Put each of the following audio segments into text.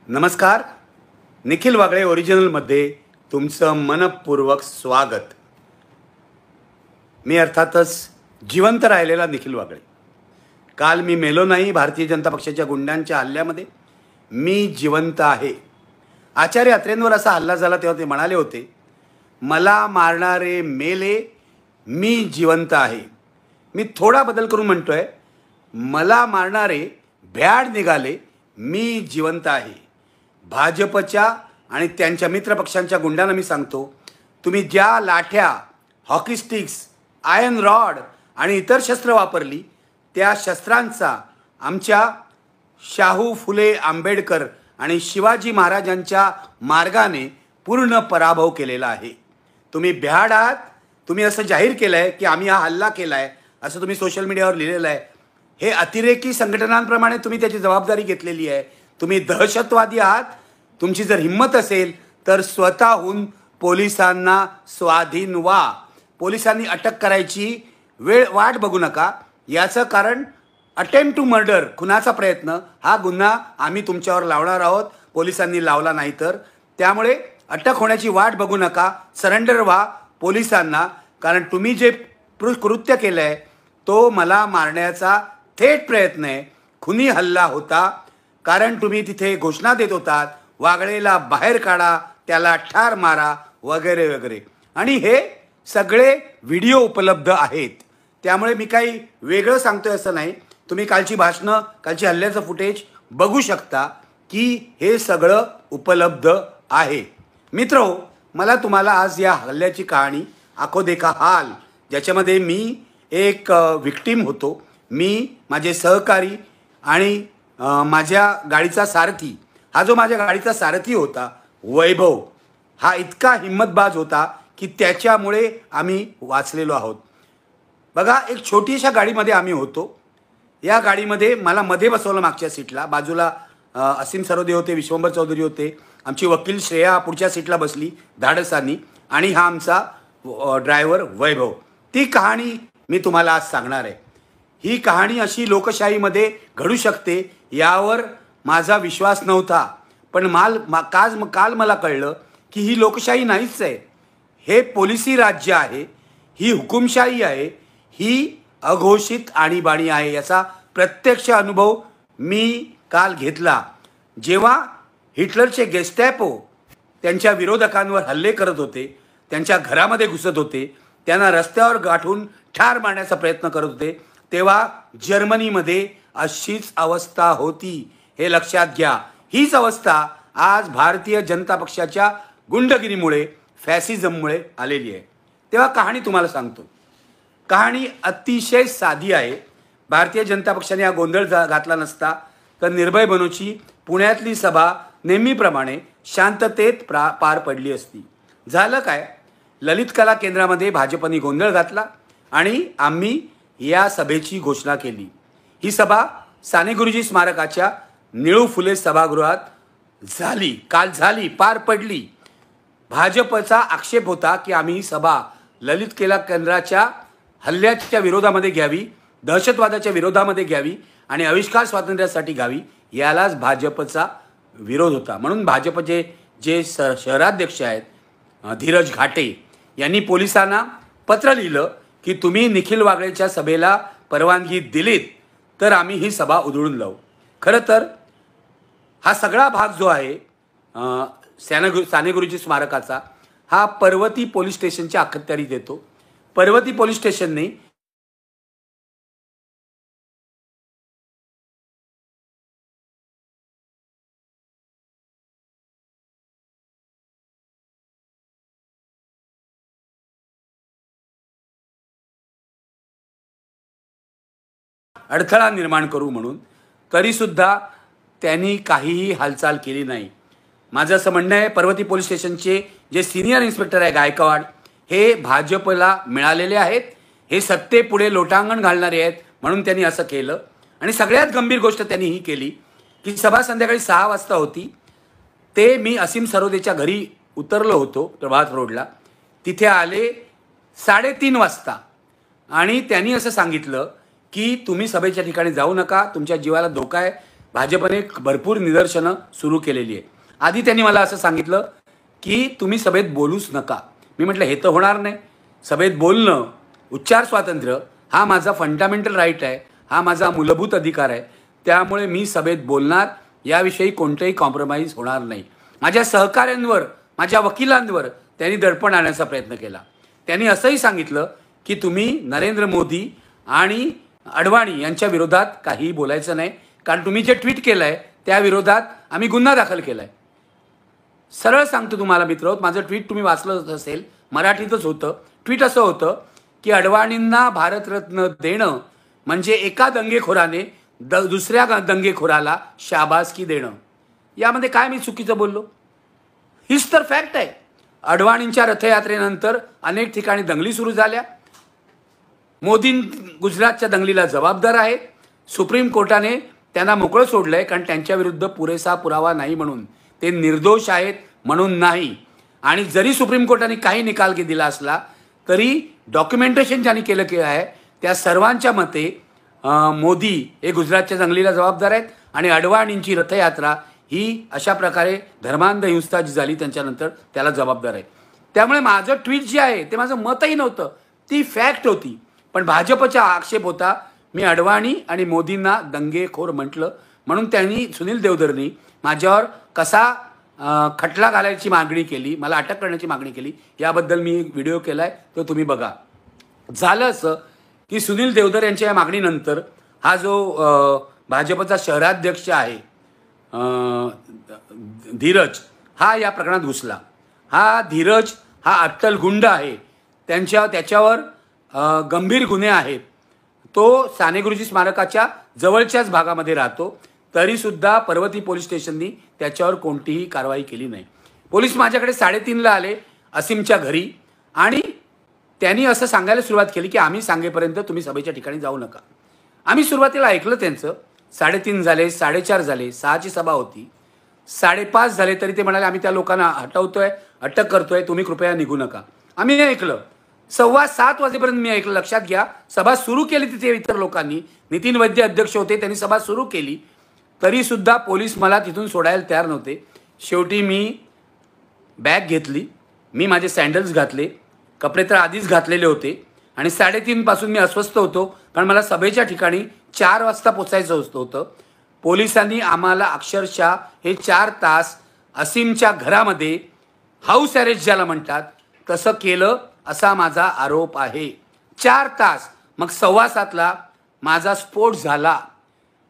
नमस्कार. निखिल वागळे ओरिजिनलमध्ये तुमचं मनपूर्वक स्वागत. मी अर्थातच जिवंत राहिलेला निखिल वागळे. काल मी मेलो नाही. भारतीय जनता पक्षाच्या गुंडांच्या हल्ल्यामध्ये मी जिवंत आहे. आचार्य अत्रेंवर असा हल्ला झाला तेव्हा ते म्हणाले होते, मला मारणारे मेले, मी जिवंत आहे. मी थोडा बदल करून म्हणतोय, मला मारणारे भ्याड निघाले, मी जिवंत आहे. भाजपच्या आणि त्यांच्या मित्रपक्षांच्या गुंडांना मी सांगतो, तुम्ही ज्या लाठ्या, हॉकी स्टिक्स, आयर्न रॉड आणि इतर शस्त्र वापरली, त्या शस्त्रांचा आमच्या शाहू फुले आंबेडकर आणि शिवाजी महाराजांच्या मार्गाने पूर्ण पराभव केलेला आहे. तुम्ही भ्याड आहात. तुम्ही असं जाहीर केलं आहे की आम्ही हा हल्ला केला आहे, असं तुम्ही सोशल मीडियावर लिहिलेलं आहे. हे अतिरेकी संघटनांप्रमाणे तुम्ही त्याची जबाबदारी घेतलेली आहे. तुम्ही दहशतवादी आहात. तुमची जर हिंमत असेल तर स्वतःहून पोलिसांना स्वाधीन व्हा. पोलिसांनी अटक करायची वाट बघू नका. याचं कारण अटेम्प्ट टू मर्डर, खुनाचा प्रयत्न, हा गुन्हा आम्ही तुमच्यावर लावणार आहोत, पोलिसांनी लावला नाही तर. त्यामुळे अटक होण्याची वाट बघू नका. सरेंडर व्हा पोलिसांना. कारण तुम्ही जे कृत्य केलं आहे तो मला मारण्याचा थेट प्रयत्न आहे. खुनी हल्ला होता. कारण तुम्ही तिथे घोषणा देत होतात, वागळेला बाहेर काढा, त्याला ठार मारा वगैरे वगैरे. आणि हे सगळे व्हिडिओ उपलब्ध आहेत. त्यामुळे मी काही वेगळं सांगतोय असं नाही. तुम्ही कालची भाषणं, कालची हल्ल्याचं फुटेज बघू शकता की हे सगळं उपलब्ध आहे. मित्रो, मला तुम्हाला आज या हल्ल्याची कहाणी, आखो देखा हाल, ज्याच्यामध्ये मी एक विक्टीम होतो, मी, माझे सहकारी आणि माझ्या गाडीचा सारथी, हा जो माझ्या गाडीचा सारथी होता वैभव, हा इतका हिम्मतबाज होता की त्याच्यामुळे आम्ही वाचलेलो आहोत. बघा, एक छोटीशा गाडीमध्ये आम्ही होतो. या गाडीमध्ये मला मध्ये बसवलं मागच्या सीटला. बाजूला असीम सरोदे होते, विश्वंभर चौधरी होते, आमची वकील श्रेया पुढच्या सीटला बसली धाडसानी, आणि हा आमचा ड्रायव्हर वैभव. ती कहाणी मी तुम्हाला आज सांगणार आहे. ही कहाणी अशी लोकशाहीमध्ये घडू शकते यावर माझा विश्वास नव्हता. पण काल मला कळलं की ही लोकशाही नाहीच आहे. हे पोलिसी राज्य आहे, ही हुकुमशाही आहे, ही अघोषित आणीबाणी आहे. याचा प्रत्यक्ष अनुभव मी काल घेतला. जेव्हा हिटलरचे गेस्टॅपो त्यांच्या विरोधकांवर हल्ले करत होते, त्यांच्या घरामध्ये घुसत होते, त्यांना रस्त्यावर गाठून ठार मारण्याचा प्रयत्न करत होते, तेव्हा जर्मनीमध्ये अशीच अवस्था होती. हे लक्षात घ्या. हीच अवस्था आज भारतीय जनता पक्षाच्या गुंडगिरीमुळे, फॅसिझममुळे आलेली आहे. तेव्हा कहाणी तुम्हाला सांगतो. कहाणी अतिशय साधी आहे. भारतीय जनता पक्षाने हा गोंधळ घातला नसता तर निर्भय बनोची पुण्यातली सभा नेहमीप्रमाणे शांततेत पार पडली असती. झालं काय, ललित कला केंद्रामध्ये भाजपने गोंधळ घातला आणि आम्ही या सभेची घोषणा केली. ही सभा साने गुरुजी स्मारकाच्या निळू फुले सभागृहात झाली. काल झाली, पार पडली. भाजपचा आक्षेप होता की आम्ही ही सभा ललित कला केंद्राच्या हल्ल्याच्या विरोधामध्ये घ्यावी, दहशतवादाच्या विरोधामध्ये घ्यावी आणि आविष्कार स्वातंत्र्यासाठी घ्यावी. यालाच भाजपचा विरोध होता. म्हणून भाजपचे जे शहराध्यक्ष आहेत धीरज घाटे यांनी पोलिसांना पत्र लिहिलं की तुम्ही निखिल वागळेच्या सभेला परवानगी दिलीत तर आम्ही ही सभा उधळून लावू. खरं तर हा सगळा भाग जो आहे साने गुरुजी स्मारकाचा, हा पर्वती पोलीस स्टेशनच्या अखत्यारीत येतो. पर्वती पोलीस स्टेशनने अडथळा निर्माण करू म्हणून, तरीसुद्धा त्यांनी काहीही हालचाल केली नाही. माझं असं म्हणणं आहे, पर्वती पोलीस स्टेशनचे जे सिनियर इन्स्पेक्टर आहे गायकवाड, हे भाजपला मिळालेले आहेत. हे सत्तेपुढे लोटांगण घालणारे आहेत म्हणून त्यांनी असं केलं. आणि सगळ्यात गंभीर गोष्ट त्यांनी ही केली की सभा संध्याकाळी 6 वाजता होती. ते मी असीम सरोदेच्या घरी उतरलो होतो प्रभात रोडला. तिथे आले 3:30 वाजता आणि त्यांनी असं सांगितलं की तुम्ही सभेच्या ठिकाणी जाऊ नका, तुमच्या जीवाला धोका आहे. भाजपने भरपूर निदर्शनं सुरू केलेली आहे. आधी त्यांनी मला असं सांगितलं की तुम्ही सभेत बोलूच नका. मी म्हटलं हे तर होणार नाही. सभेत बोलणं, उच्चार स्वातंत्र्य हा माझा फंडामेंटल राईट आहे, हा माझा मूलभूत अधिकार आहे. त्यामुळे मी सभेत बोलणार, याविषयी कोणतेही कॉम्प्रोमाइज होणार नाही. माझ्या सहकाऱ्यांवर, माझ्या वकिलांवर त्यांनी दडपण आणण्याचा प्रयत्न केला. त्यांनी असंही सांगितलं की तुम्ही नरेंद्र मोदी आणि अडवाणी यांच्या विरोधात काहीही बोलायचं नाही, कारण तुम्ही जे ट्विट केलं आहे त्या विरोधात आम्ही गुन्हा दाखल केला आहे. सरळ सांगतो तुम्हाला मित्र, माझं ट्विट तुम्ही वाचलं असेल, मराठीतच होतं. ट्विट असं होतं की अडवाणींना भारतरत्न देणं म्हणजे एका दंगेखोराने दुसऱ्या दंगेखोराला शाबासकी देणं. यामध्ये काय मी चुकीचं बोललो? हीच तर फॅक्ट आहे. अडवाणींच्या रथयात्रेनंतर अनेक ठिकाणी दंगली सुरू झाल्या. मोदी गुजरातच्या दंगलीला जबाबदार आहेत. सुप्रीम कोर्टाने त्यांना मोकळं सोडलंय, कारण त्यांच्या विरुद्ध पुरेसा पुरावा नाही म्हणून. ते निर्दोष आहेत म्हणून नाही. आणि जरी सुप्रीम कोर्टाने काही निकाल दिला असला तरी डॉक्युमेंटेशन ज्यांनी केलं आहे त्या सर्वांच्या मते मोदी हे गुजरातच्या दंगलीला जबाबदार आहेत आणि अडवाणींची रथयात्रा ही अशा प्रकारे धर्मांध हिंसा जी झाली त्यांच्यानंतर त्याला जबाबदार आहे. त्यामुळे माझं ट्विट जे आहे ते माझं मतही नव्हतं, ती फॅक्ट होती. पण भाजपचा आक्षेप होता मी अडवाणी आणि मोदींना दंगेखोर म्हटलं म्हणून त्यांनी, सुनील देवधरनी माझ्यावर कसा खटला घालायची मागणी केली, मला अटक करण्याची मागणी केली. याबद्दल मी एक व्हिडिओ केला आहे, तो तुम्ही बघा. झालं असं की सुनील देवधर यांच्या या मागणीनंतर हा जो भाजपचा शहराध्यक्ष आहे धीरज, हा या प्रकरणात घुसला. हा धीरज हा अट्टल गुंड आहे. त्याच्यावर गंभीर गुन्हे आहेत. तो सानेगुरुजी स्मारकाच्या जवळच्याच भागामध्ये राहतो. तरीसुद्धा पर्वती पोलीस स्टेशननी त्याच्यावर कोणतीही कारवाई केली नाही. पोलीस माझ्याकडे 3:30ला आले असीमच्या घरी आणि त्यांनी असं सांगायला सुरुवात केली की आम्ही सांगेपर्यंत तुम्ही सभेच्या ठिकाणी जाऊ नका. आम्ही सुरुवातीला ऐकलं त्यांचं. 3:30 झाले, 4:30 झाले, 6ची सभा होती, 5:30 झाले तरी ते म्हणाले आम्ही त्या लोकांना हटवतोय, अटक करतोय, तुम्ही कृपया निघू नका. आम्ही ऐकलं. 7:15 वाजेपर्यंत मी ऐकलं. लक्षात घ्या, सभा सुरू केली तिथे इतर लोकांनी. नितीन वैद्य अध्यक्ष होते, त्यांनी सभा सुरू केली. तरीसुद्धा पोलीस मला तिथून सोडायला तयार नव्हते. शेवटी मी बॅग घेतली, मी माझे सँडल्स घातले, कपडे तर आधीच घातलेले होते आणि 3:30 पासून मी अस्वस्थ होतो, कारण मला सभेच्या ठिकाणी 4 वाजता पोचायचं होतं. पोलिसांनी आम्हाला अक्षरशः हे 4 तास असीमच्या घरामध्ये हाऊस अरेस्ट ज्याला म्हणतात तसं केलं असा माझा आरोप आहे. 4 तास. मग 7:15ला माझा स्फोट झाला.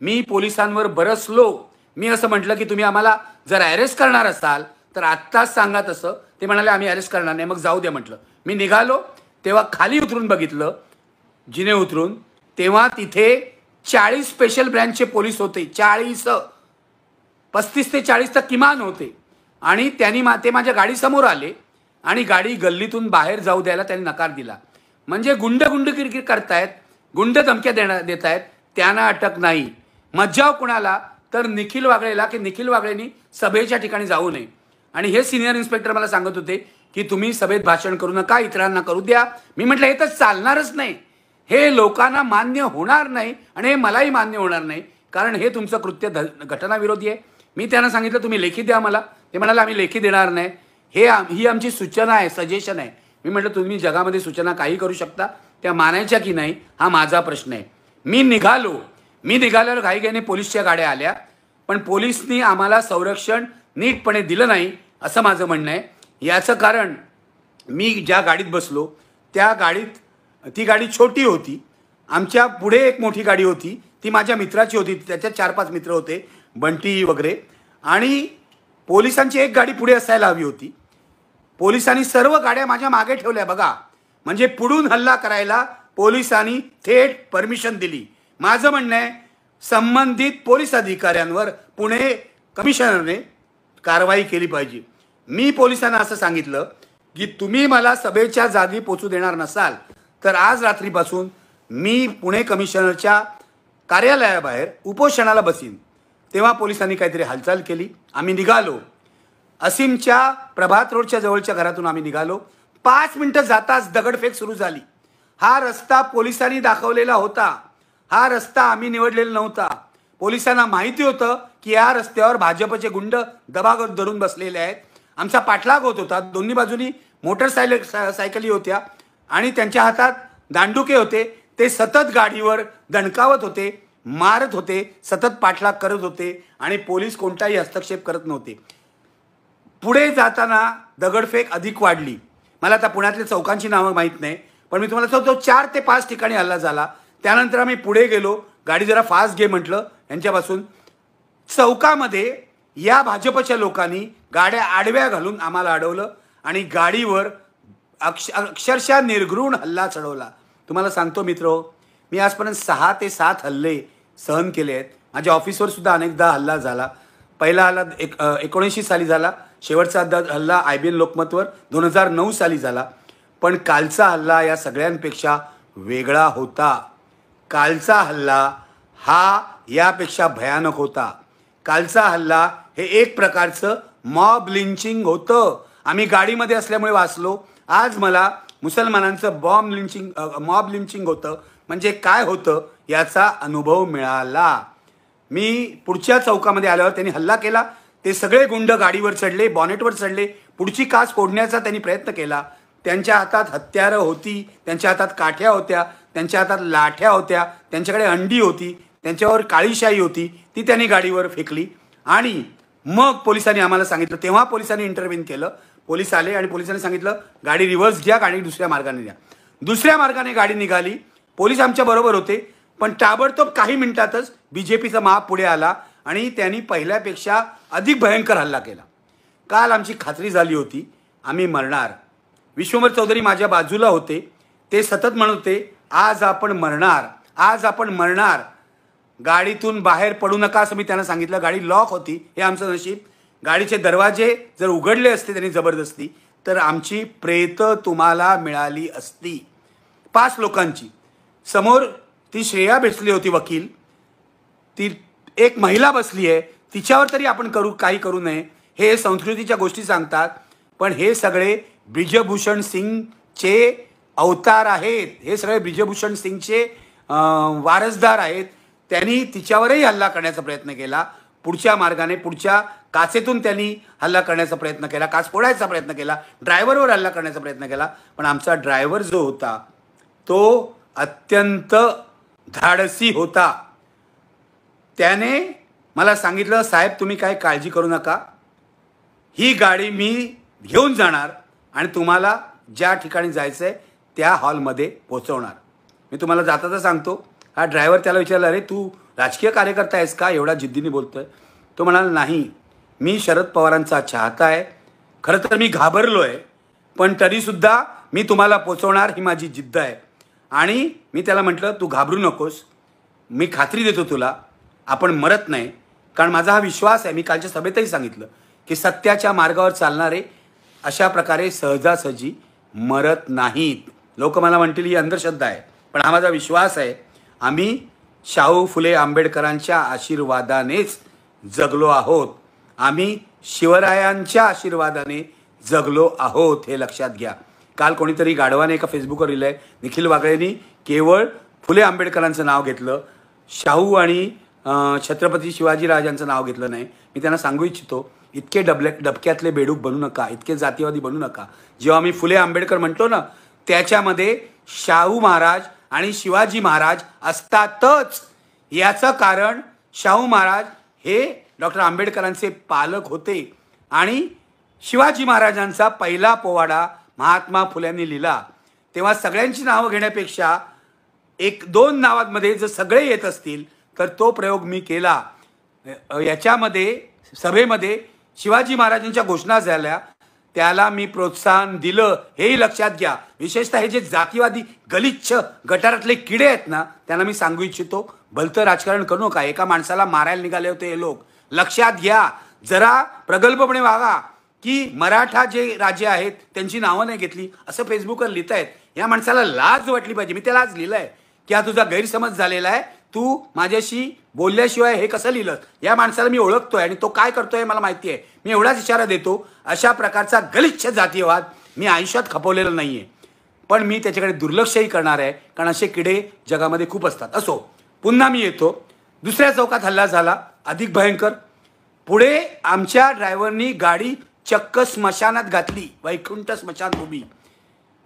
मी पोलिसांवर बरसलो. मी असं म्हटलं की तुम्ही आम्हाला जर अरेस्ट करणार असाल तर आत्ताच सांगा तसं. ते म्हणाले आम्ही अरेस्ट करणार नाही. मग जाऊ द्या म्हटलं. मी निघालो तेव्हा खाली उतरून बघितलं, जिने उतरून, तेव्हा तिथे 40 स्पेशल ब्रँचचे पोलीस होते. 40, 35 ते 40 तर किमान होते. आणि त्यांनी ते माझ्या गाडीसमोर आले आणि गाडी गल्लीतून बाहेर जाऊ द्यायला त्यांनी नकार दिला. म्हणजे गुंडगिरी करतायत, गुंड धमक्या देत आहेत, त्यांना अटक नाही. मज्जाव कुणाला? तर निखिल वागळेला, की निखिल वागळेनी सभेच्या ठिकाणी जाऊ नये. आणि हे सिनियर इन्स्पेक्टर मला सांगत होते की तुम्ही सभेत भाषण करू नका, इतरांना करू द्या. मी म्हटलं हे तर चालणारच नाही, हे लोकांना मान्य होणार नाही आणि हे मलाही मान्य होणार नाही, कारण हे तुमचं कृत्य घटनाविरोधी आहे. मी त्यांना सांगितलं तुम्ही लेखी द्या मला. ते म्हणाले आम्ही लेखी देणार नाही, ही आमची सूचना आहे, सजेशन आहे. मी म्हटलं तुम्ही जगामध्ये सूचना काही करू शकता, त्या मानायच्या की नाही हा माझा प्रश्न आहे. मी निघाल्यावर घाईघाईने पोलीसच्या गाड्या आल्या, पण पोलिसनी आम्हाला संरक्षण नीटपणे दिलं नाही असं माझं म्हणणं आहे. याचं कारण मी ज्या गाडीत बसलो त्या गाडीत, ती गाडी छोटी होती. आमच्या पुढे एक मोठी गाडी होती, ती माझ्या मित्राची होती. त्याच्यात 4-5 मित्र होते, बंटी वगैरे. आणि पोलिसांची एक गाडी पुढे असायला हवी होती. पोलिसांनी सर्व गाड्या माझ्या मागे ठेवल्या बघा. म्हणजे पुढून हल्ला करायला पोलिसांनी थेट परमिशन दिली. माझं म्हणणं आहे संबंधित पोलीस अधिकाऱ्यांवर पुणे कमिशनरने कारवाई केली पाहिजे. मी पोलिसांना असं सांगितलं की तुम्ही मला सभेच्या जागी पोचू देणार नसाल तर आज रात्रीपासून मी पुणे कमिशनरच्या कार्यालयाबाहेर उपोषणाला बसीन. तेव्हा पोलिसांनी काहीतरी हालचाल केली. आम्ही निघालो. असीमच्या प्रभात रोडच्या जवळच्या घरातून आम्ही निघालो. 5 मिनिटं जाताच दगडफेक सुरू झाली. हा रस्ता पोलिसांनी दाखवलेला होता, हा रस्ता आम्ही निवडलेला नव्हता. पोलिसांना माहिती होतं की या रस्त्यावर भाजपचे गुंड दबागत धरून बसलेले आहेत. आमचा पाठलाग होत होता. दोन्ही बाजूनी सायकली होत्या आणि त्यांच्या हातात दांडुके होते. ते सतत गाडीवर दणकावत होते, मारत होते, सतत पाठलाग करत होते आणि पोलीस कोणताही हस्तक्षेप करत नव्हते. पुढे जाताना दगडफेक अधिक वाढली. मला आता पुण्यातल्या चौकांची नावं माहीत नाही, पण मी तुम्हाला सांगतो 4 ते 5 ठिकाणी हल्ला झाला. त्यानंतर आम्ही पुढे गेलो. गाडी जरा फास्ट घे म्हटलं यांच्यापासून. चौकामध्ये या भाजपच्या लोकांनी गाड्या आडव्या घालून आम्हाला अडवलं आणि गाडीवर अक्षरशः निर्घृण हल्ला चढवला. तुम्हाला सांगतो मित्रो, मी आजपर्यंत 6 ते 7 हल्ले सहन केले आहेत. माझ्या ऑफिसवर सुद्धा अनेकदा हल्ला झाला. पहिला हल्ला 19 साली झाला. शेवटचा हल्ला IBN लोकमतवर 2009 साली झाला. पण कालचा हल्ला या सगळ्यांपेक्षा वेगळा होता. कालचा हल्ला हा यापेक्षा भयानक होता. कालचा हल्ला हे एक प्रकारचं मॉब लिंचिंग होतं. आम्ही गाडीमध्ये असल्यामुळे वाचलो. आज मला मुसलमानांचं मॉब लिंचिंग होतं म्हणजे काय होतं याचा अनुभव मिळाला. मी पुढच्या चौकामध्ये आल्यावर त्यांनी हल्ला केला. ते सगळे गुंड गाडीवर चढले, बॉनेटवर चढले, पुढची काच फोडण्याचा त्यांनी प्रयत्न केला. त्यांच्या हातात हत्यारं होती, त्यांच्या हातात काठ्या होत्या, त्यांच्या हातात लाठ्या होत्या, त्यांच्याकडे अंडी होती, त्यांच्यावर काळीशाई होती. ती त्यांनी गाडीवर फेकली आणि मग पोलिसांनी आम्हाला सांगितलं. तेव्हा पोलिसांनी इंटरव्हेन केलं. पोलीस आले आणि पोलिसांनी सांगितलं गाडी रिव्हर्स घ्या, गाडी दुसऱ्या मार्गाने द्या. दुसऱ्या मार्गाने गाडी निघाली. पोलीस आमच्या बरोबर होते, पण ताबडतोब काही मिनिटातच BJPचा माप पुढे आला आणि त्यांनी पहिल्यापेक्षा अधिक भयंकर हल्ला केला. काल आमची खात्री झाली होती आम्ही मरणार. विश्वंभर चौधरी माझ्या बाजूला होते. ते सतत म्हणत होते आज आपण मरणार, आज आपण मरणार. गाडीतून बाहेर पडू नका असं मी त्यांना सांगितलं. गाडी लॉक होती, हे आमचं नशीब. गाडीचे दरवाजे जर उघडले असते त्यांनी जबरदस्ती तर आमची प्रेत तुम्हाला मिळाली असती. 5 लोकांची. समोर ती श्रेया बसली होती वकील. ती एक महिला बसली आहे. तिच्यावर तरी आपण काही करू नये हे संस्कृतीच्या गोष्टी सांगतात. पण हे सगळे ब्रिजभूषण सिंगचे अवतार आहेत. हे सगळे ब्रिजभूषण सिंगचे वारसदार आहेत. त्यांनी तिच्यावरही हल्ला करण्याचा प्रयत्न केला. पुढच्या मार्गाने पुढच्या काचेतून त्यांनी हल्ला करण्याचा प्रयत्न केला, काच फोडायचा प्रयत्न केला, ड्रायव्हरवर हल्ला करण्याचा प्रयत्न केला. पण आमचा ड्रायव्हर जो होता तो अत्यंत धाडसी होता. त्याने मला सांगितलं साहेब तुम्ही काय काळजी करू नका, ही गाडी मी घेऊन जाणार आणि तुम्हाला ज्या ठिकाणी जायचं आहे त्या हॉलमध्ये पोहोचवणार. मी तुम्हाला जाता सांगतो. हा ड्रायव्हर त्याला विचारला अरे तू राजकीय कार्यकर्ता आहेस का एवढा जिद्दीने बोलतोय. तो म्हणाला नाही मी शरद पवारांचा चाहता आहे. खरं तर मी घाबरलो आहे पण तरीसुद्धा मी तुम्हाला पोचवणार ही माझी जिद्द आहे. आणि मी त्याला म्हटलं तू घाबरू नकोस, मी खात्री देतो तुला आपण मरत नाही. कारण माझा हा विश्वास आहे. मी कालच्या सभेतही सांगितलं की सत्याच्या मार्गावर चालणारे अशा प्रकारे सहजासहजी मरत नाहीत. लोक मला म्हणतील ही अंधश्रद्धा आहे, पण हा माझा विश्वास आहे. आम्ही शाहू फुले आंबेडकरांच्या आशीर्वादानेच जगलो आहोत. आम्ही शिवरायांच्या आशीर्वादाने जगलो आहोत हे लक्षात घ्या. काल कोणीतरी गाढवाने एका फेसबुकवर लिहिलंय निखिल वागळेंनी केवळ फुले आंबेडकरांचं नाव घेतलं, शाहू आणि छत्रपती शिवाजीराजांचं नाव घेतलं नाही. मी त्यांना सांगू इच्छितो इतके डबक्यातले बेडूक बनू नका, इतके जातीवादी बनू नका. जेव्हा मी फुले आंबेडकर म्हणतो ना त्याच्यामध्ये शाहू महाराज आणि शिवाजी महाराज असतातच. याचं कारण शाहू महाराज हे डॉक्टर आंबेडकरांचे पालक होते आणि शिवाजी महाराजांचा पहिला पोवाडा महात्मा फुल्यांनी लिहिला. तेव्हा सगळ्यांची नावं घेण्यापेक्षा 1-2 नावांमध्ये जर सगळे येत असतील तर तो प्रयोग मी केला. याच्यामध्ये सभेमध्ये शिवाजी महाराजांच्या घोषणा झाल्या त्याला मी प्रोत्साहन दिलं हेही लक्षात घ्या. विशेषतः हे जे जातीवादी गलिच्छ गटारातले किडे आहेत ना त्यांना मी सांगू इच्छितो भलतं राजकारण करू नका. एका माणसाला मारायला निघाले होते हे लोक. लक्षात घ्या, जरा प्रगल्भपणे वागा की मराठा जे राजे आहेत त्यांची नावं नाही घेतली असं फेसबुकवर लिहित आहेत. या माणसाला लाज वाटली पाहिजे. मी त्याला आज लिहिलंय की हा तुझा गैरसमज झालेला आहे, तू माझ्याशी बोलल्याशिवाय हे कसं लिहिलं. या माणसाला मी ओळखतोय आणि तो काय करतोय मला माहिती आहे. मी एवढाच इशारा देतो अशा प्रकारचा गलिच्छ जातीयवाद मी आयुष्यात खपवलेला नाहीये. पण मी त्याच्याकडे दुर्लक्षही करणार आहे कारण असे किडे जगामध्ये खूप असतात. असो, पुन्हा मी येतो. दुसऱ्या चौकात हल्ला झाला, अधिक भयंकर. पुढे आमच्या ड्रायव्हरनी गाडी चक्क स्मशानात घातली, वैकुंठ स्मशानभूमी.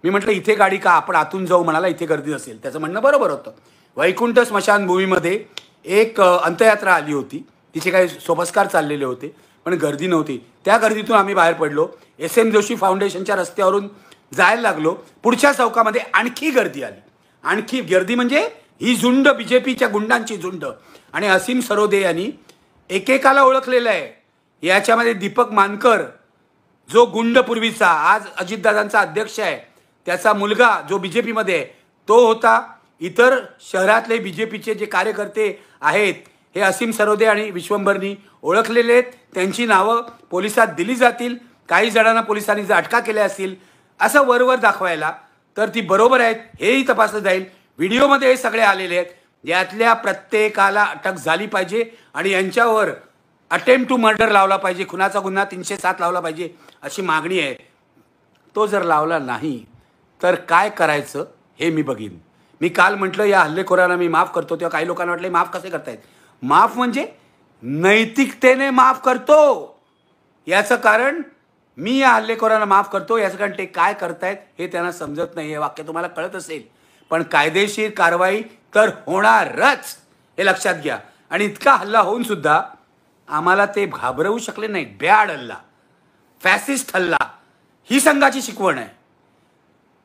मी म्हटलं इथे गाडी का, आपण आतून जाऊ. म्हणाला इथे गर्दी असेल. त्याचं म्हणणं बरोबर होतं. वैकुंठ स्मशानभूमीमध्ये एक अंत्ययात्रा आली होती, तिचे काही सोपस्कार चाललेले होते, पण गर्दी नव्हती. त्या गर्दीतून आम्ही बाहेर पडलो, SM जोशी फाउंडेशनच्या रस्त्यावरून जायला लागलो. पुढच्या चौकामध्ये आणखी गर्दी आली. आणखी गर्दी म्हणजे ही झुंड, BJPच्या गुंडांची झुंड. आणि असीम सरोदे यांनी एकेकाला ओळखलेलं आहे. याच्यामध्ये दीपक मानकर जो गुंड पूर्वीचा, आज अजितदादांचा अध्यक्ष आहे, त्याचा मुलगा जो BJPमध्ये आहे तो होता. इतर शहरातले BJPचे जे कार्यकर्ते आहेत हे असीम सरोदे आणि विश्वंभरनी ओळखलेले आहेत. त्यांची नावं पोलिसात दिली जातील. काही जणांना पोलिसांनी जर अटका केल्या असतील असं वरवर दाखवायला, तर ती बरोबर आहेत हेही तपासलं जाईल. व्हिडिओमध्ये हे सगळे आलेले आहेत. यातल्या प्रत्येकाला अटक झाली पाहिजे आणि यांच्यावर अटेम्प्ट टू मर्डर लावला पाहिजे, खुनाचा गुन्हा 307 लावला पाहिजे अशी मागणी आहे. तो जर लावला नाही तर काय करायचं हे मी बघीन. मी काल म्हटलं या हल्लेखोरांना मी माफ करतो, तेव्हा काही लोकांना वाटलं माफ कसे करतायत. माफ म्हणजे नैतिकतेने माफ करतो. याचं कारण मी या हल्लेखोरांना माफ करतो याचं कारण ते काय करतायत हे त्यांना समजत नाही. हे वाक्य तुम्हाला कळत असेल, पण कायदेशीर कारवाई तर होणारच हे लक्षात घ्या. आणि इतका हल्ला होऊन सुद्धा आम्हाला ते घाबरवू शकले नाही. भ्याड हल्ला, फॅसिस्ट हल्ला, ही संघाची शिकवण आहे.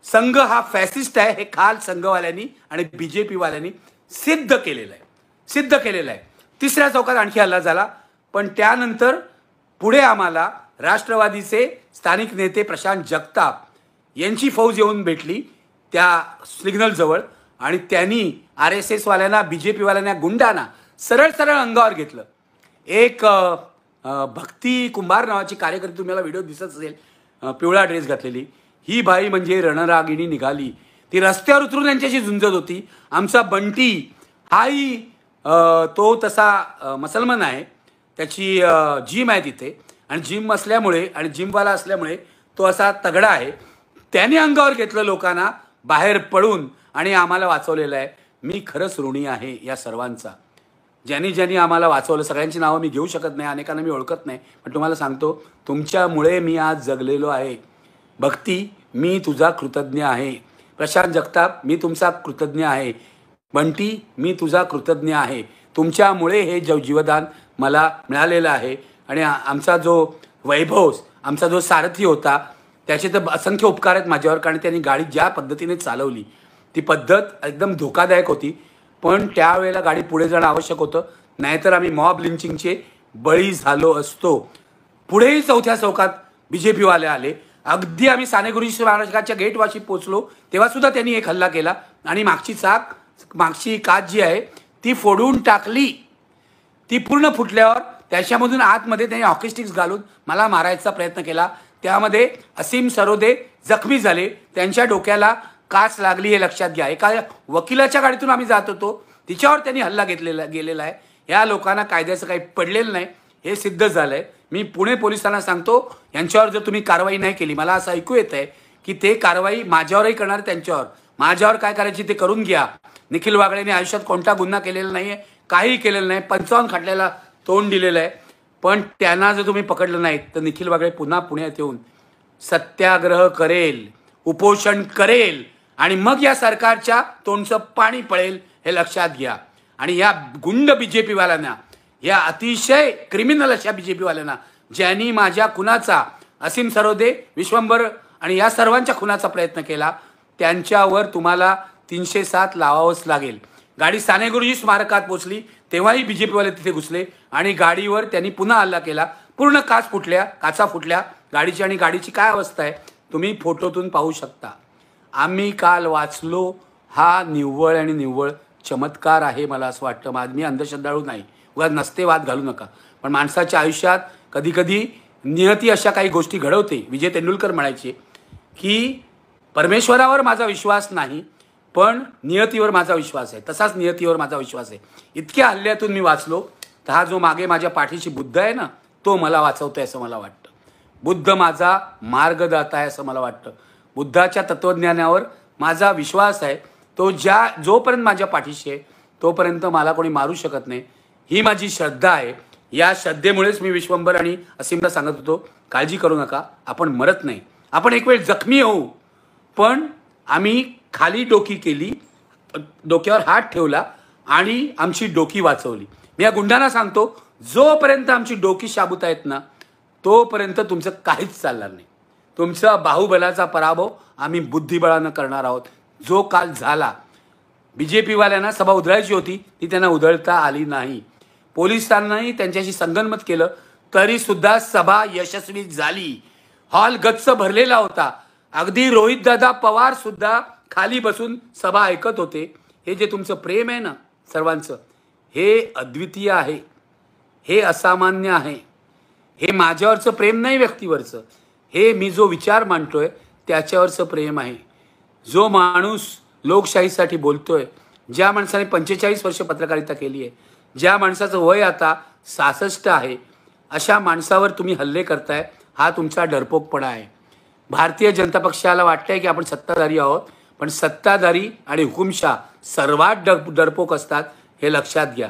संघ हा फॅसिस्ट आहे हे खाल संघवाल्यांनी आणि BJPवाल्यांनी सिद्ध केलेलं आहे. तिसऱ्या चौकात आणखी हल्ला झाला, पण त्यानंतर पुढे आम्हाला राष्ट्रवादीचे स्थानिक नेते प्रशांत जगताप यांची फौज येऊन भेटली त्या सिग्नलजवळ. आणि त्यांनी RSS वाल्यांना, BJPवाल्यांना, गुंडांना सरळ अंगावर घेतलं. एक भक्ती कुंभार नावाची कार्यकर्ती, तुम्हाला व्हिडिओ दिसत असेल, पिवळा ड्रेस घातलेली, ही बाई म्हणजे रणरागिणी निघाली. ती रस्त्यावर उतरून त्यांच्याशी झुंजत होती. आमचा बंटी हाही तो तसा मुसलमान आहे, त्याची जिम आहे तिथे, आणि जिम असल्यामुळे आणि जिमवाला असल्यामुळे तो असा तगडा आहे. त्याने अंगावर घेतलं लोकांना बाहेर पडून आणि आम्हाला वाचवलेलं आहे. मी खरंच ऋणी आहे या सर्वांचा, ज्यांनी आम्हाला वाचवलं. सगळ्यांची नावं मी घेऊ शकत नाही, अनेकांना मी ओळखत नाही, पण तुम्हाला सांगतो तुमच्यामुळे मी आज जगलेलो आहे. भक्ती, मी तुझा कृतज्ञ आहे. प्रशांत जगताप, मी तुमचा कृतज्ञ आहे. बंटी, मी तुझा कृतज्ञ आहे. तुमच्यामुळे हे जीवदान मला मिळालेलं आहे. आणि आमचा जो वैभव, आमचा जो सारथी होता, त्याचे तर असंख्य उपकार आहेत माझ्यावर, कारण त्यांनी गाडी ज्या पद्धतीने चालवली ती पद्धत एकदम धोकादायक होती. पण त्यावेळेला गाडी पुढे जाणं आवश्यक होतं, नाहीतर आम्ही मॉब लिंचिंगचे बळी झालो असतो. पुढेही चौथ्या चौकात BJPवाले आले. अगदी आम्ही सानेगुरुजी महाराजांच्या गेटवाशी पोचलो तेव्हा सुद्धा त्यांनी एक हल्ला केला आणि मागची काच जी आहे ती फोडून टाकली. ती पूर्ण फुटल्यावर त्याच्यामधून आतमध्ये त्यांनी हॉकी स्टिक्स घालून मला मारायचा प्रयत्न केला. त्यामध्ये असीम सरोदे जखमी झाले, त्यांच्या डोक्याला काच लागली हे लक्षात घ्या. एका वकिलाच्या गाडीतून आम्ही जात होतो, तिच्यावर त्यांनी हल्ला गेलेला आहे. या लोकांना कायद्याचं काही पडलेलं नाही हे सिद्ध झालंय. मी पुणे पोलिसांना सांगतो, यांच्यावर जर तुम्ही कारवाई नाही केली, मला असं ऐकू येत आहे की ते कारवाई माझ्यावरही करणार, त्यांच्यावर. माझ्यावर काय करायची ते करून घ्या. निखिल वागळेने आयुष्यात कोणता गुन्हा केलेला नाही आहे, काही केलेलं नाही, 55 खटल्याला तोंड दिलेलं आहे. पण त्यांना जर तुम्ही पकडलं नाही तर निखिल वागळे पुन्हा पुण्यात येऊन सत्याग्रह करेल, उपोषण करेल आणि मग या सरकारच्या तोंडचं पाणी पळेल हे लक्षात घ्या. आणि या गुंड BJPवाल्यांना, या अतिशय क्रिमिनल अशा BJPवाल्यांना, ज्यांनी माझ्या खुनाचा, असीम सरोदे, विश्वंभर आणि या सर्वांच्या खुनाचा प्रयत्न केला, त्यांच्यावर तुम्हाला 307 लावावंच लागेल. गाडी सानेगुरुजी स्मारकात पोचली तेव्हाही BJPवाले तिथे घुसले आणि गाडीवर त्यांनी पुन्हा हल्ला केला. पूर्ण काचा फुटल्या गाडीची. आणि गाडीची काय अवस्था आहे तुम्ही फोटोतून पाहू शकता. आम्ही काल वाचलो हा निव्वळ चमत्कार आहे. मला असं वाटतं, मी अंधश्रद्धाळू नाही, उगाच नसते वाद घालू नका, पण माणसाच्या आयुष्यात कधी नियती अशा काही गोष्टी घडवते. विजय तेंडुलकर म्हणायचे की परमेश्वरावर माझा विश्वास नाही, पण नियतीवर माझा विश्वास आहे. तसाच नियतीवर माझा विश्वास आहे. इतक्या हल्ल्यातून मी वाचलो, तर हा जो मागे माझ्या पाठीशी बुद्ध आहे ना, तो मला वाचवतोय असं मला वाटतं. बुद्ध माझा मार्गदाता आहे असं मला वाटतं. बुद्धाच्या तत्वज्ञानावर माझा विश्वास आहे. तो जोपर्यंत माझ्या पाठीशी आहे तोपर्यंत मला कोणी मारू शकत नाही ही माझी श्रद्धा आहे. या श्रद्धेमुळेच मी विश्वंभर आणि असीमला सांगत होतो, काळजी करू नका, आपण मरत नाही. आपण एक वेळ जखमी होऊ, पण आम्ही खाली डोकी केली, डोक्यावर हात ठेवला आणि आमची डोकी वाचवली. मी या गुंडांना सांगतो, जोपर्यंत आमची डोकी शाबूत आहेत ना, तोपर्यंत तुमचं काहीच चालणार नाही. तुमचा बाहुबलाचा पराभव आम्ही बुद्धिबळानं करणार आहोत. जो काल झाला, बीजेपीवाल्यांना सभा उधळायची होती, ती त्यांना उधळता आली नाही. पोलिसांनाही त्यांच्याशी संगनमत केलं, तरी सुद्धा सभा यशस्वी झाली. हॉल गच्च भरलेला होता. अगदी रोहितदादा पवार सुद्धा खाली बसून सभा ऐकत होते. हे जे तुमचं प्रेम आहे ना सर्वांचं, हे अद्वितीय आहे, हे असामान्य आहे. हे माझ्यावरचं प्रेम नाही व्यक्तीवरचं, हे मी जो विचार मांडतोय त्याच्यावरचं प्रेम आहे. जो माणूस लोकशाहीसाठी बोलतोय, ज्या माणसाने 45 वर्ष पत्रकारिता केली आहे, ज्या माणसाचं वय आता 66 आहे, अशा माणसावर तुम्ही हल्ले करताय, हा तुमचा डरपोकपणा आहे. भारतीय जनता पक्षाला वाटतंय की आपण सत्ताधारी आहोत, पण सत्ताधारी आणि हुकुमशाह सर्वात डरपोक असतात, हे लक्षात घ्या.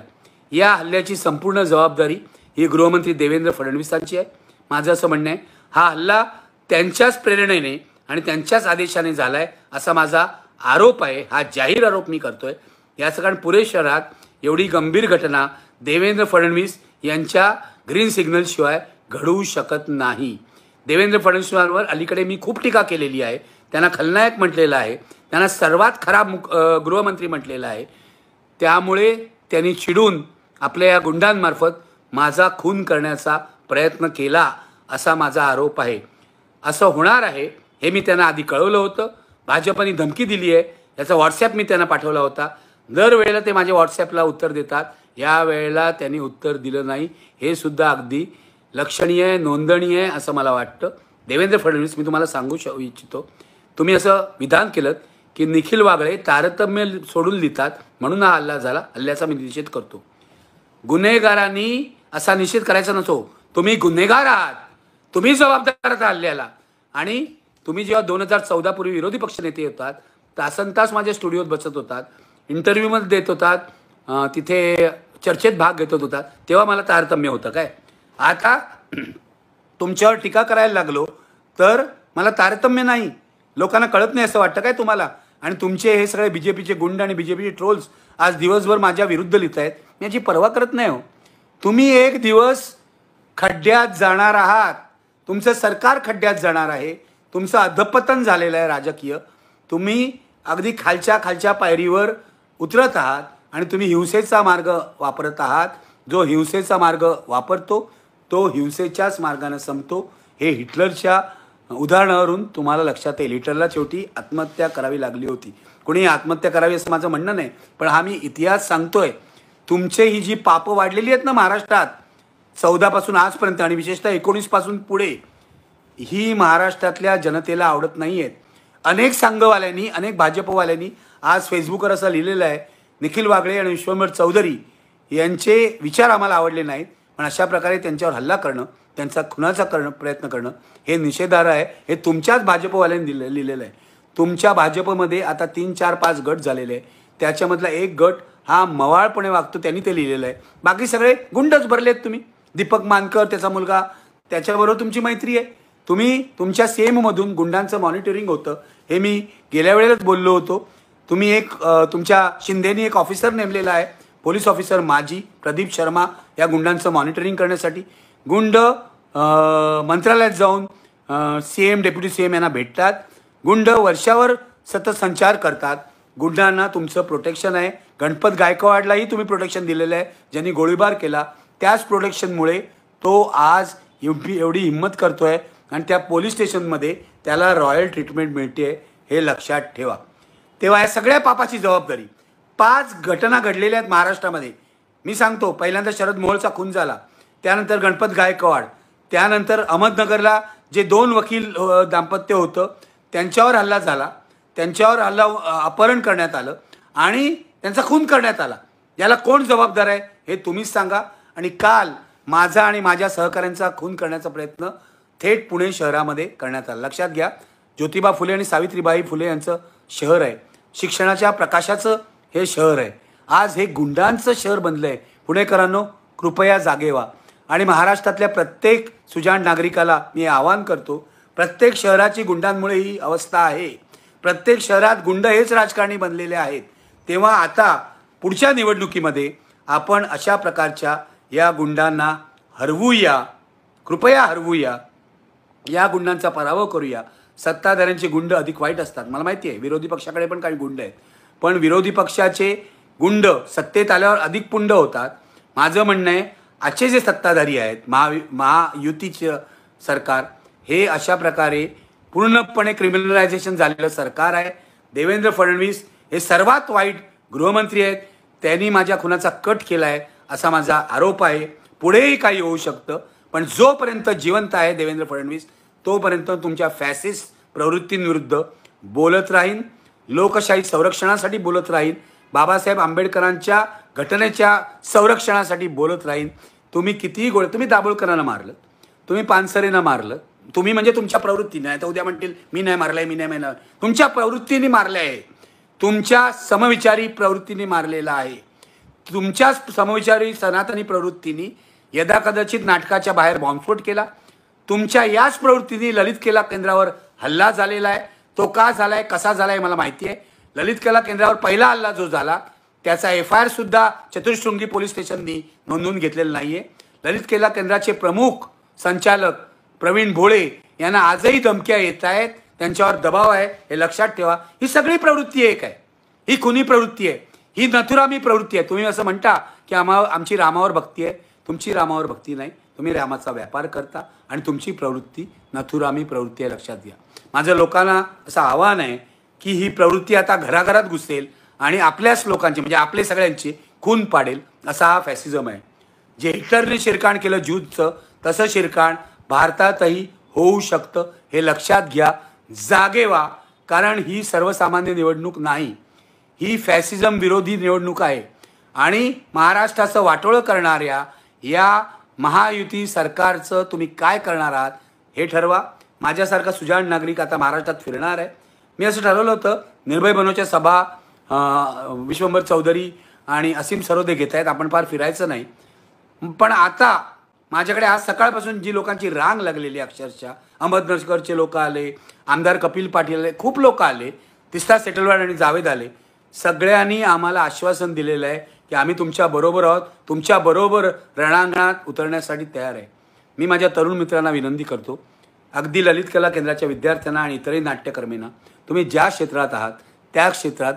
या हल्ल्याची संपूर्ण जबाबदारी ही गृहमंत्री देवेंद्र फडणवीसांची आहे. माझं असं म्हणणं आहे, हा हल्ला त्यांच्याच प्रेरणेने आणि त्यांच्याच आदेशाने झाला आहे असा माझा आरोप आहे. हा जाहीर आरोप मी करतोय. याचं कारण पुणे शहरात एवढी गंभीर घटना देवेंद्र फडणवीस यांच्या ग्रीन सिग्नलशिवाय घडवू शकत नाही. देवेंद्र फडणवीसांवर अलीकडे मी खूप टीका केलेली आहे. त्यांना खलनायक म्हटलेलं आहे, त्यांना सर्वात खराब गृहमंत्री म्हटलेलं आहे. त्यामुळे त्यांनी चिडून आपल्या या गुंडांमार्फत माझा खून करण्याचा प्रयत्न केला असा माझा आरोप आहे. असं होणार आहे हे मी त्यांना आधी कळवलं होतं. भाजपने धमकी दिली आहे, याचा व्हॉट्सॲप मी त्यांना पाठवला होता. दरवेळेला ते माझ्या व्हॉट्सॲपला उत्तर देतात, या वेळेला त्यांनी उत्तर दिलं नाही. हे सुद्धा अगदी लक्षणीय आहे, नोंदणीय आहे असं मला वाटतं. देवेंद्र फडणवीस, मी तुम्हाला सांगू इच्छितो, तुम्ही असं विधान केलं की निखिल वागळे तारतम्य सोडून लिहितात म्हणून हा हल्ला झाला. हल्ल्याचा मी निषेध करतो. गुन्हेगारांनी असा निषेध करायचा नसो. तुम्ही गुन्हेगार आहात, तुम्ही जबाबदार आहात हल्ल्याला. आणि तुम्ही जेव्हा 2014 पूर्वी विरोधी पक्षनेते होतात, तासनतास माझ्या स्टुडिओत बसत होतात, इंटरव्ह्यूमध्ये देत होतात, तिथे चर्चेत भाग घेत होतात, तेव्हा मला तारतम्य होतं काय? आता तुमच्यावर टीका करायला लागलो तर मला तारतम्य नाही. लोकांना कळत नाही असं वाटतं काय तुम्हाला? आणि तुमचे हे सगळे बीजेपीचे गुंड आणि बीजेपीचे ट्रोल्स आज दिवसभर माझ्या विरुद्ध लिहित आहेत, मी याची पर्वा करत नाही हो. तुम्ही एक दिवस खड्ड्यात जाणार आहात. तुमचं सरकार खड्ड्यात जाणार आहे. तुमचं अधपतन झालेलं आहे राजकीय. तुम्ही अगदी खालच्या पायरीवर उतरत आहात आणि तुम्ही हिंसेचा मार्ग वापरत आहात. जो हिंसेचा मार्ग वापरतो तो हिंसेच्याच मार्गाने संपतो. हे हिटलरच्या उदाहरणावरून तुम्हाला लक्षात येईल. हिटलरला शेवटी आत्महत्या करावी लागली होती. कोणी आत्महत्या करावी असं माझं म्हणणं नाही, पण हा मी इतिहास सांगतोय. तुमचे ही जी पापं वाढलेली आहेत ना महाराष्ट्रात 14 पासून आजपर्यंत आणि विशेषतः 19 पासून पुढे, ही महाराष्ट्रातल्या जनतेला आवडत नाही आहेत. अनेक संघवाल्यांनी, अनेक भाजपवाल्यांनी आज फेसबुकवर असं लिहिलेलं आहे, निखिल वागळे आणि विश्वंभर चौधरी यांचे विचार आम्हाला आवडले नाहीत, पण अशा प्रकारे त्यांच्यावर हल्ला करणं, त्यांचा खुनाचा प्रयत्न करणं हे निषेधार्ह आहे. हे तुमच्याच भाजपवाल्यांनी लिहिलेलं आहे. तुमच्या भाजपमध्ये आता 3, 4, 5 गट झालेले आहे. त्याच्यामधला एक गट हा मवाळपणे वागतो, त्यांनी ते लिहिलेलं आहे. बाकी सगळे गुंडच भरलेत तुम्ही. दीपक मानकर, त्याचा मुलगा, त्याच्याबरोबर तुमची मैत्री आहे. तुम्ही तुमच्या सेममधून गुंडांचं मॉनिटरिंग होतं, हे मी गेल्या वेळेलाच बोललो होतो. तुम्ही एक तुमच्या शिंदेनी एक ऑफिसर नेमलेला आहे, पोलीस ऑफिसर माजी प्रदीप शर्मा, या गुंडांचं मॉनिटरिंग करण्यासाठी. गुंड मंत्रालयात जाऊन CM, डेप्युटी CM यांना भेटतात. गुंड वर्षावर सतत संचार करतात. गुंडांना तुमचं प्रोटेक्शन आहे. गणपत गायकवाडलाही तुम्ही प्रोटेक्शन दिलेलं आहे, ज्यांनी गोळीबार केला. त्याच प्रोटेक्शनमुळे तो आज एवढी हिंमत करतोय आणि त्या पोलीस स्टेशनमध्ये त्याला रॉयल ट्रीटमेंट मिळते, हे लक्षात ठेवा. तेव्हा या सगळ्या पापाची जबाबदारी 5 घटना घडलेल्या आहेत महाराष्ट्रामध्ये. मी सांगतो, पहिल्यांदा शरद मोहोळचा खून झाला, त्यानंतर गणपत गायकवाड, त्यानंतर अहमदनगरला जे 2 वकील दाम्पत्य होतं त्यांच्यावर हल्ला झाला, त्यांच्यावर अपहरण करण्यात आलं आणि त्यांचा खून करण्यात आला. याला कोण जबाबदार आहे हे तुम्हीच सांगा. आणि काल माझा आणि माझ्या सहकाऱ्यांचा खून करण्याचा प्रयत्न थेट पुणे शहरामध्ये करण्यात आला. लक्षात घ्या, ज्योतिबा फुले आणि सावित्रीबाई फुले यांचं शहर आहे, शिक्षणाच्या प्रकाशाचं हे शहर आहे. आज हे गुंडांचं शहर बनलं आहे. पुणेकरांनो, कृपया जागे व्हा आणि महाराष्ट्रातल्या प्रत्येक सुजाण नागरिकाला मी आवाहन करतो, प्रत्येक शहराची गुंडांमुळे ही अवस्था आहे. प्रत्येक शहरात गुंड हेच राजकारणी बनलेले आहेत. तेव्हा आता पुढच्या निवडणुकीमध्ये आपण अशा प्रकारच्या या गुंडांना हरवूया, कृपया हरवूया, या गुंडांचा पराभव करूया. सत्ताधाऱ्यांचे गुंड अधिक वाईट असतात, मला माहिती आहे. विरोधी पक्षाकडे पण काही गुंड आहेत, पण विरोधी पक्षाचे गुंड सत्तेत आल्यावर अधिक पुंड होतात. माझं म्हणणं आहे, आजचे जे सत्ताधारी आहेत, महायुतीचं सरकार, हे अशा प्रकारे पूर्णपणे क्रिमिनलायझेशन झालेलं सरकार आहे. देवेंद्र फडणवीस हे सर्वात वाईट गृहमंत्री आहेत. त्यांनी माझ्या खुनाचा कट केला आहे असा माझा आरोप आहे. पुढेही काही होऊ शकतं, पण जोपर्यंत जिवंत आहे देवेंद्र फडणवीस, तोपर्यंत तुमच्या फॅसिस्ट प्रवृत्तींविरुद्ध बोलत राहीन, लोकशाही संरक्षणासाठी बोलत राहीन, बाबासाहेब आंबेडकरांच्या घटनेच्या संरक्षणासाठी बोलत राहीन. तुम्ही कितीही तुम्ही दाभोळकरांना मारलं, तुम्ही पानसरेंना मारलं, तुम्ही म्हणजे तुमच्या प्रवृत्तीने. आता उद्या म्हणतील मी नाही मारलंय, मी नाही मारलं. तुमच्या प्रवृत्तीने मारले आहे, तुमच्या समविचारी प्रवृत्तीने मारलेला आहे. तुमच्या समविचारी सनातनी प्रवृत्तीने यदाकदाचित नाटकाच्या बाहेर बॉम्बस्फोट केला. तुमच्या याच प्रवृत्तीने ललित कला केंद्रावर हल्ला झालेला आहे. तो का झालाय, कसा झालाय मला माहिती आहे. ललित कला केंद्रावर पहिला हल्ला जो झाला त्याचा FIR सुद्धा चतुर्शृंगी पोलीस स्टेशननी नोंदवून घेतलेला नाहीये. ललित कला केंद्राचे प्रमुख संचालक प्रवीण भोळे यांना आजही धमक्या येत आहेत, त्यांच्यावर दबाव आहे, हे लक्षात ठेवा. ही सगळी प्रवृत्ती एक आहे, ही खुनी प्रवृत्ती आहे, ही नथुरामी प्रवृत्ती आहे. तुम्ही असं म्हणता की आमची रामावर भक्ती आहे, तुमची रामावर भक्ती नाही, तुम्ही रामाचा व्यापार करता आणि तुमची प्रवृत्ती नथुरामी प्रवृत्ती आहे, लक्षात घ्या. माझं लोकांना असं आव्हान आहे की ही प्रवृत्ती आता घराघरात घुसेल आणि आपल्याच लोकांची म्हणजे आपले सगळ्यांची खून पाडेल, असा हा फॅसिझम आहे. जे हिटलरने शिरकाण केलं ज्यूचं, तसं शिरकाण भारतातही होऊ शकतं, हे लक्षात घ्या. जागे व्हा, कारण ही सर्वसामान्य निवडणूक नाही, ही फॅसिझम विरोधी निवडणूक आहे. आणि महाराष्ट्राचं वाटोळं करणाऱ्या या महायुती सरकारचं तुम्ही काय करणार आहात हे ठरवा. माझ्यासारखा सुजाण नागरिक आता महाराष्ट्रात फिरणार आहे. मी असं ठरवलं होतं, निर्भय बनोच्या सभा विश्वंभर चौधरी आणि असीम सरोदे घेत आहेत, आपण फार फिरायचं नाही. पण आता माझ्याकडे आज सकाळपासून जी लोकांची रांग लागलेली, अक्षरशः अहमदनगरचे लोक आले, आमदार कपिल पाटील आले, खूप लोक आले, तिस्ता सेटलवाड आणि जावेद आले. सगळ्यांनी आम्हाला आश्वासन दिलेलं आहे की आम्ही तुमच्या बरोबर आहोत, तुमच्या बरोबर रणांगणात उतरण्यासाठी तयार आहे. मी माझ्या तरुण मित्रांना विनंती करतो, अगदी ललित कला केंद्राच्या विद्यार्थ्यांना आणि इतरही नाट्यकर्मींना, तुम्ही ज्या क्षेत्रात आहात त्या क्षेत्रात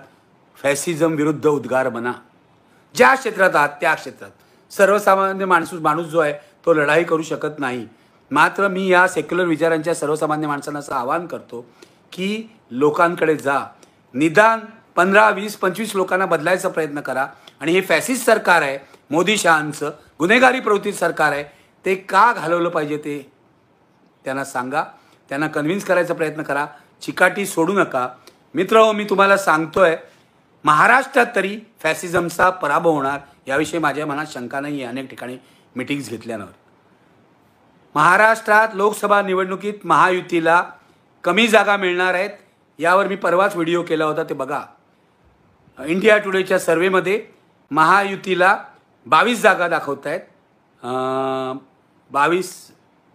फॅसिझम विरुद्ध उद्गार बना. ज्या क्षेत्रात आहात त्या क्षेत्रात सर्वसामान्य माणूस जो आहे तो लढाई करू शकत नाही. मात्र मी या सेक्युलर विचारांच्या सर्वसामान्य माणसांना असं आवाहन करतो की लोकांकडे जा, निदान 15, 20, 25 लोकांना बदलायचा प्रयत्न करा. आणि हे फॅसिस्ट सरकार आहे, मोदी शहांचं गुन्हेगारी प्रवृत्तीचं सरकार आहे, ते का घालवलं पाहिजे ते त्यांना सांगा, त्यांना कन्व्हिन्स करायचा प्रयत्न करा, चिकाटी सोडू नका. मित्र, मी तुम्हाला सांगतोय, महाराष्ट्रात तरी फॅसिझमचा पराभव होणार याविषयी माझ्या मनात शंका नाही आहे. अनेक ठिकाणी मीटिंग्स घेतल्यानंतर महाराष्ट्रात लोकसभा निवडणुकीत महायुतीला कमी जागा मिळणार आहेत, यावर मी परवाच व्हिडिओ केला होता, ते बघा. इंडिया टुडेच्या सर्वेमध्ये महायुतीला 22 जागा दाखवत आहेत,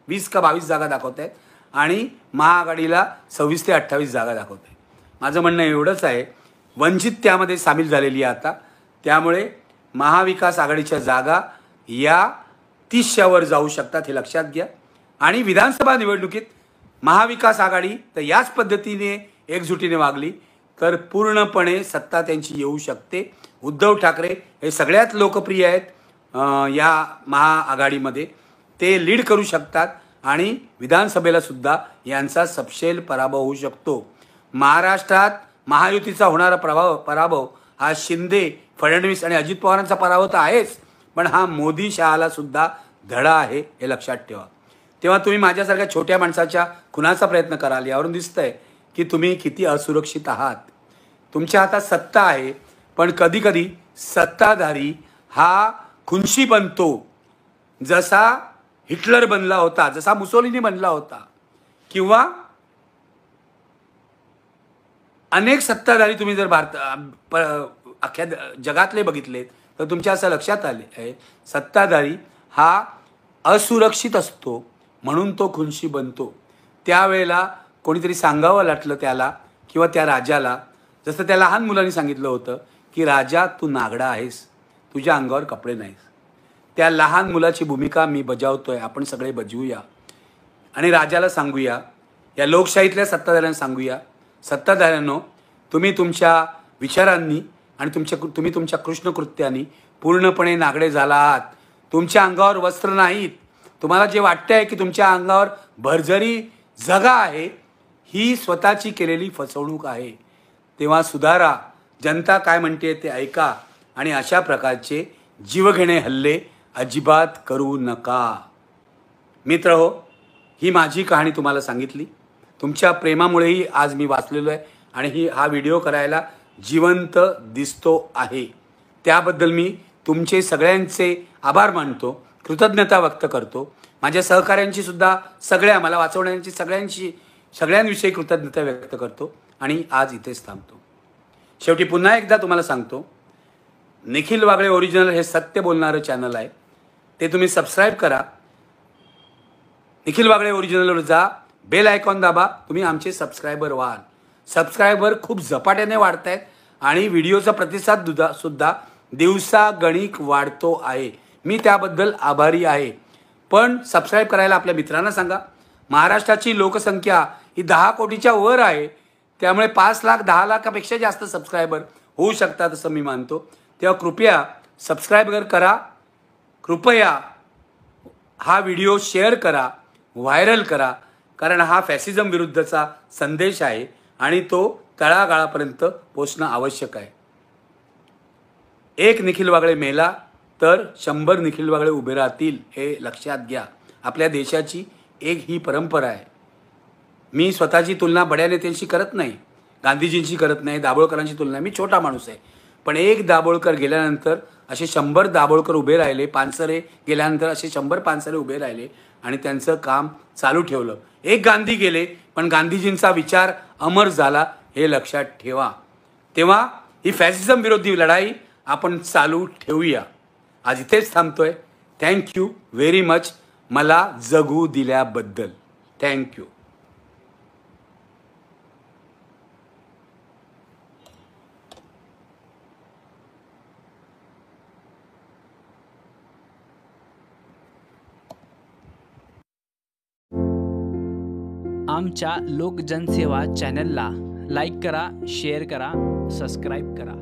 20 का 22 जागा दाखवत आहेत आणि महाआघाडीला 26 ते 28 जागा दाखवत आहेत. माझं म्हणणं एवढंच आहे, वंचित त्यामध्ये सामील झालेली आहे आता, त्यामुळे महाविकास आघाडीच्या जागा या 30च्या जाऊ शकतात, हे लक्षात घ्या. आणि विधानसभा निवडणुकीत महाविकास आघाडी तर याच पद्धतीने एकजुटीने वागली तर पूर्णपणे सत्ता त्यांची येऊ शकते. उद्धव ठाकरे हे सगळ्यात लोकप्रिय आहेत या महाआघाडीमध्ये, ते लीड करू शकतात आणि विधानसभेला सुद्धा यांचा सपशेल पराभव होऊ शकतो. महाराष्ट्रात महायुतीचा होणारा पराभव हा शिंदे, फडणवीस आणि अजित पवारांचा पराभव तर आहेच, पण हा मोदी शहाला सुद्धा धडा आहे, हे लक्षात ठेवा. तेव्हा तुम्ही माझ्यासारख्या छोट्या माणसाच्या खुनाचा प्रयत्न कराल, यावरून दिसतंय की तुम्ही किती असुरक्षित आहात. तुमच्या हातात सत्ता आहे, पण कधीकधी सत्ताधारी हा खुनशी बनतो, जसा हिटलर बनला होता, जसा मुसोलिनी बनला होता, किंवा अनेक सत्ताधारी तुम्ही जर अख्ख्या जगातले बघितलेत तर तुमच्या असं लक्षात आले आहे, सत्ताधारी हा असुरक्षित असतो म्हणून तो खुनशी बनतो. त्यावेळेला कोणीतरी सांगावं लाटलं त्याला किंवा त्या राजाला, जसं त्या लहान मुलांनी सांगितलं होतं की राजा तू नागडा आहेस, तुझ्या अंगावर कपडे नाहीस. त्या लहान मुलाची भूमिका मी बजावतोय, आपण सगळे बजवूया आणि राजाला सांगूया, या लोकशाहीतल्या सत्ताधाऱ्यांना सांगूया, सत्ताधाऱ्यांनो तुम्ही तुमच्या विचारांनी आणि तुम्ही तुमच्या कृष्णकृत्यांनी पूर्णपणे नागडे झाला आहात. तुमच्या अंगावर वस्त्र नाहीत. तुम्हाला जे वाटतंय की तुमच्या अंगावर भरजरी जगा आहे, ही स्वतःची केलेली फसवणूक आहे. तेव्हा सुधारा, जनता काय म्हणते ते ऐका आणि अशा प्रकारचे जीवघेणे हल्ले अजिबात करू नका. मित्रहो, ही माझी कहाणी तुम्हाला सांगितली. तुमच्या प्रेमामुळेही आज मी वाचलेलो आहे आणि हा व्हिडिओ करायला जिवंत दिसतो आहे. त्याबद्दल मी तुमचे सगळ्यांचे आभार मानतो, कृतज्ञता व्यक्त करतो. माझ्या सहकाऱ्यांची सुद्धा, सगळ्या मला वाचवण्याची सगळ्यांविषयी कृतज्ञता व्यक्त करतो आणि आज इथेच थांबतो. शेवटी पुन्हा एकदा तुम्हाला सांगतो, निखिल वागळे ओरिजिनल हे सत्य बोलणारं चॅनल आहे. ते तुम्ही सबस्क्राईब करा. निखिल वागळे ओरिजिनलवर जा, बेल आयकॉन दाबा, तुम्ही आमचे सबस्क्रायबर व्हाल. सबस्क्रायबर खूप झपाट्याने वाढत आहेत आणि व्हिडिओचा प्रतिसाद सुद्धा दिवसागणिक वाढतो आहे. मी त्याबद्दल आभारी आहे. पण सबस्क्राईब करायला आपल्या मित्रांना सांगा. महाराष्ट्राची लोकसंख्या ही 10 कोटीच्या वर आहे, त्यामुळे 5 लाख 10 लाखापेक्षा जास्त सबस्क्रायबर होऊ शकतात असं मी मानतो. तेव्हा कृपया सबस्क्राईब करा, कृपया हा व्हिडिओ शेअर करा, व्हायरल करा, कारण हा फॅसिझम विरुद्धचा संदेश आहे आणि तो तळागाळापर्यंत पोचणं आवश्यक आहे. एक निखिल वागळे मेला तर 100 निखिल वागळे उभे राहतील, हे लक्षात घ्या. आपल्या देशाची एक ही परंपरा आहे. मी स्वतःची तुलना बड्या नेत्यांशी करत नाही, गांधीजींशी करत नाही, दाभोळकरांची तुलना, मी छोटा माणूस आहे. पण एक दाभोळकर गेल्यानंतर असे 100 दाभोळकर उभे राहिले, पानसरे गेल्यानंतर असे 100 पानसरे उभे राहिले आणि त्यांचं काम चालू ठेवलं. एक गांधी गेले पण गांधीजींचा विचार अमर झाला, हे लक्षात ठेवा. तेव्हा ही फॅसिझम विरोधी लढाई आपण चालू ठेवूया. आज इथेच थांबतोय. थँक्यू व्हेरी मच मला जगू दिल्याबद्दल. थँक्यू. आमच्या लोकजनसेवा चॅनलला लाईक करा, शेअर करा, सबस्क्राईब करा.